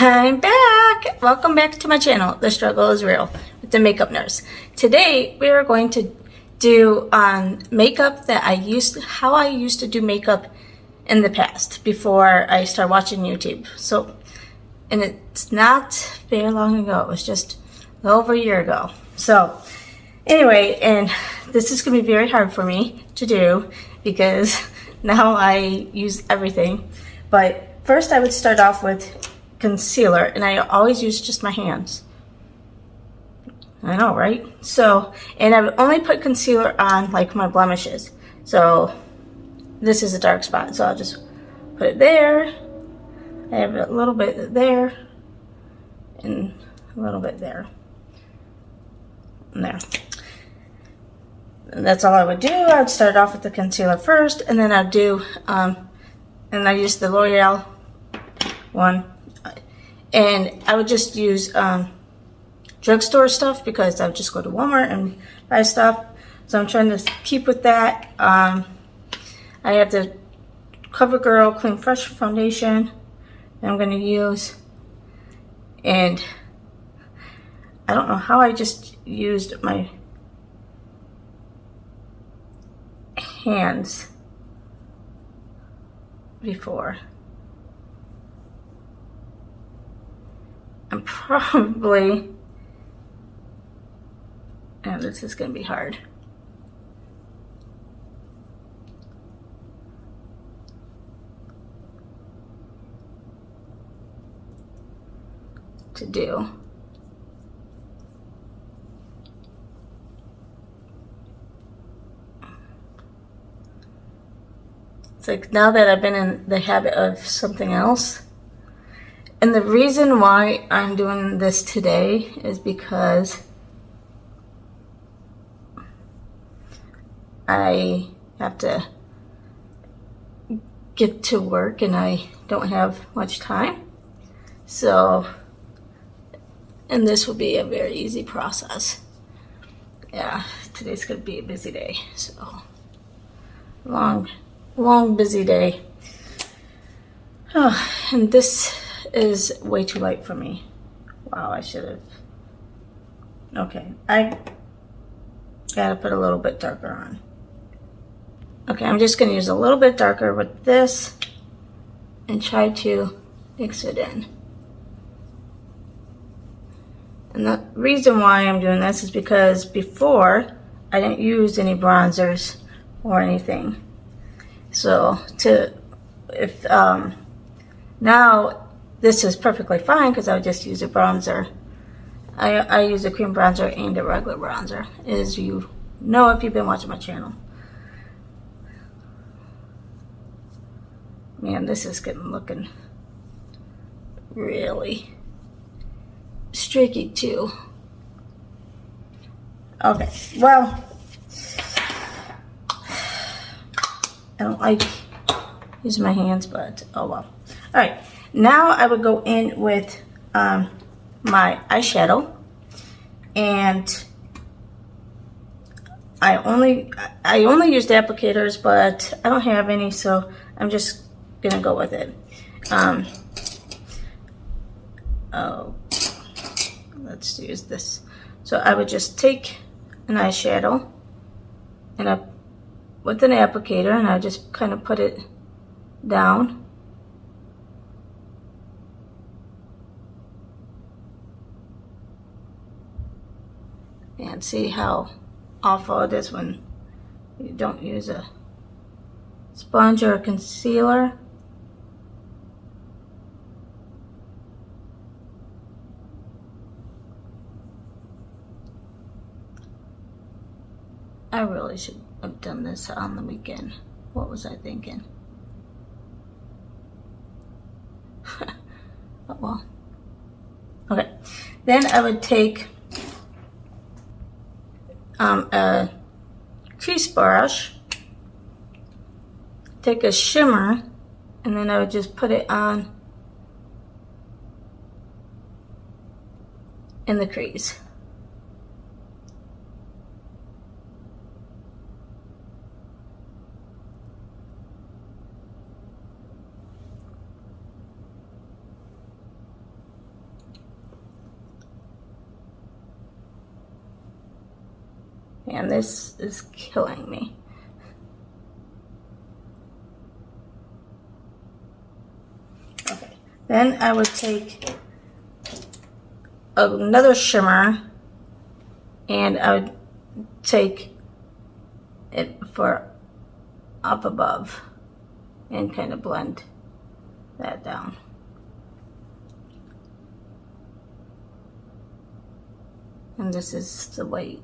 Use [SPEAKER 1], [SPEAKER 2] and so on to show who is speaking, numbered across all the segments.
[SPEAKER 1] I'm back! Welcome back to my channel, The Struggle is Real, with the Makeup Nurse. Today, we are going to do makeup that how I used to do makeup in the past, before I started watching YouTube. And it's not very long ago, it was just over a year ago. So, anyway, and this is going to be very hard for me to do, because now I use everything. But first I would start off with concealer, and I always use just my hands. I know, right? So, and I would only put concealer on like my blemishes. So this is a dark spot, so I'll just put it there. I have a little bit there and a little bit there and there. And that's all I would do. I'd start off with the concealer first, and then I'd do and I use the L'Oreal one. And I would just use drugstore stuff, because I would just go to Walmart and buy stuff. So I'm trying to keep with that. I have the Covergirl Clean Fresh Foundation that I'm going to use. And I don't know how I just used my hands before. I'm probably, and this is going to be hard. To do. It's like now that I've been in the habit of something else. And the reason why I'm doing this today is because I have to get to work and I don't have much time. So, and this will be a very easy process. Yeah, today's gonna be a busy day. So, long busy day. Oh, and this is way too light for me. Wow, I should have. Okay, I gotta put a little bit darker on. Okay, I'm just gonna use a little bit darker with this and try to mix it in. And the reason why I'm doing this is because before I didn't use any bronzers or anything. So now this is perfectly fine, because I would just use a bronzer. I use a cream bronzer and a regular bronzer, as you know if you've been watching my channel. Man, this is looking really streaky too. Okay, well, I don't like using my hands, but oh well. All right. Now I would go in with my eyeshadow, and I only use the applicators, but I don't have any, so I'm just gonna go with it. Oh, let's use this. So I would just take an eyeshadow and with an applicator, and I just kind of put it down. And see how awful it is when you don't use a sponge or a concealer. I really should have done this on the weekend. What was I thinking? Oh well. Okay. Then I would take a crease brush, take a shimmer, and then I would just put it on in the crease. And this is killing me. Okay, then I would take another shimmer and I would take it for up above and kind of blend that down. And this is the white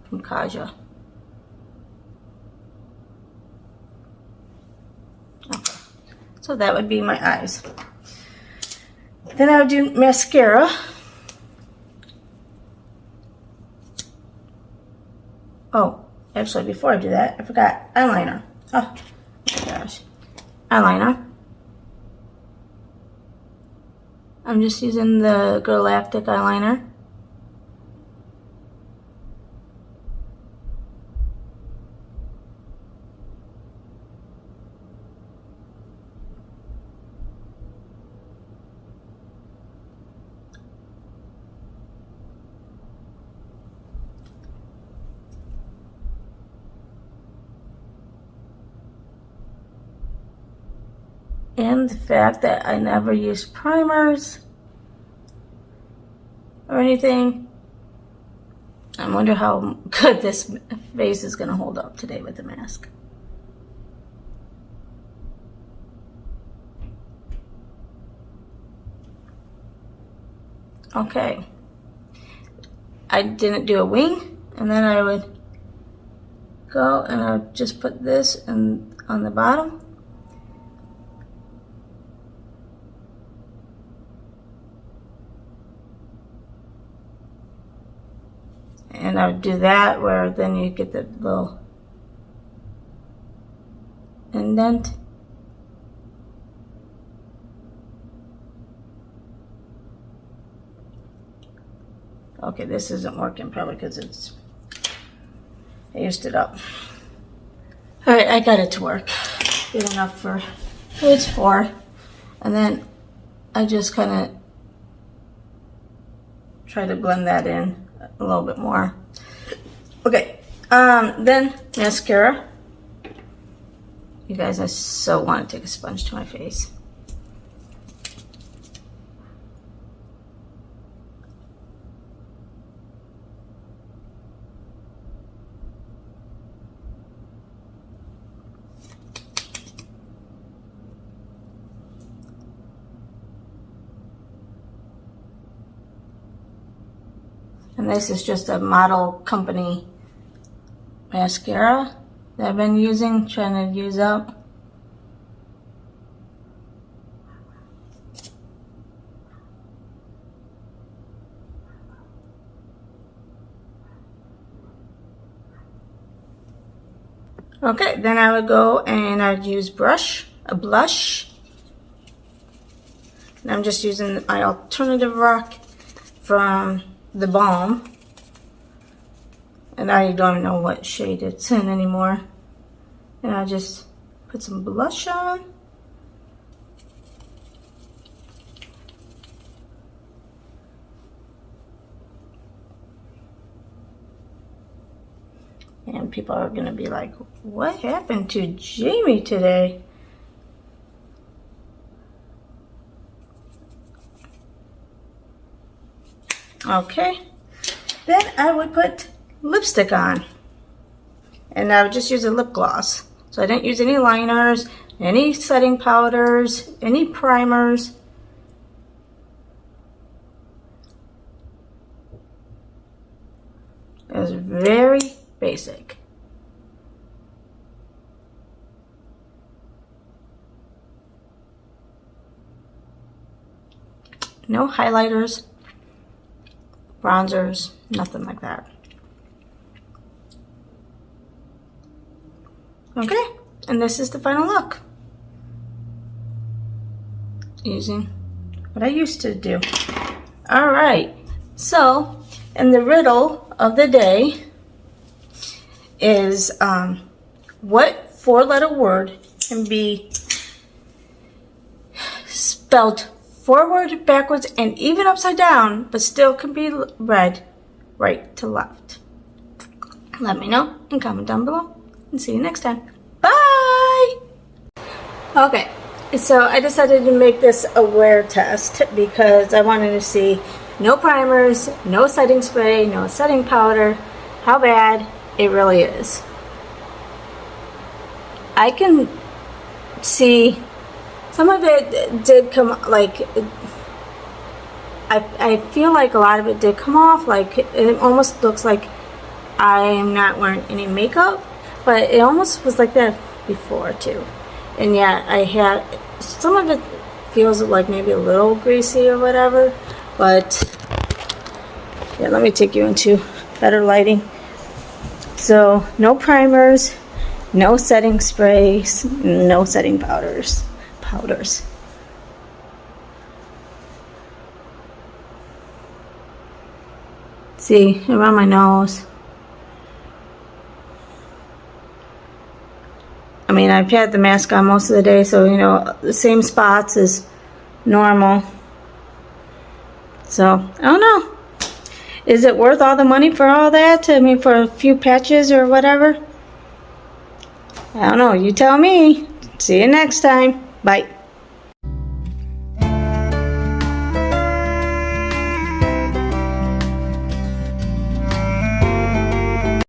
[SPEAKER 1] from Kaja. Okay, so that would be my eyes. Then I would do mascara. Oh, actually before I do that, I forgot eyeliner. Oh my gosh. Eyeliner. I'm just using the Galactic eyeliner. And the fact that I never use primers or anything, I wonder how good this face is going to hold up today with the mask. Okay, I didn't do a wing, and then I would go and I would just put this on the bottom. And I would do that where then you get the little indent. Okay, this isn't working probably because I used it up. All right, I got it to work. Good enough for who it's for. And then I just kind of try to blend that in a little bit more. Okay, then mascara. You guys, I so want to take a sponge to my face. And this is just a model company mascara that I've been using, trying to use up. Okay, then I would go and I'd use a blush. And I'm just using my Alternative Rock from the Balm. And I don't know what shade it's in anymore. And I'll just put some blush on. And people are going to be like, what happened to Jamie today? Okay. Then I would put lipstick on. And I would just use a lip gloss. So I didn't use any liners, any setting powders, any primers. It was very basic. No highlighters, bronzers, nothing like that. Okay, and this is the final look. Using what I used to do. All right, so, and the riddle of the day is what four-letter word can be spelled forward, backwards, and even upside down, but still can be read right to left. Let me know and comment down below. And see you next time. Bye! Okay, so I decided to make this a wear test because I wanted to see no primers, no setting spray, no setting powder, how bad it really is. I can see some of it did come, like, I feel like a lot of it did come off. Like, it almost looks like I'm not wearing any makeup, but it almost was like that before too. And yeah, I had, some of it feels like maybe a little greasy or whatever, but yeah, let me take you into better lighting. So no primers, no setting sprays, no setting powders. See, around my nose. I mean, I've had the mask on most of the day, so, you know, the same spots as normal. So, I don't know. Is it worth all the money for all that? I mean, for a few patches or whatever? I don't know. You tell me. See you next time. Bye.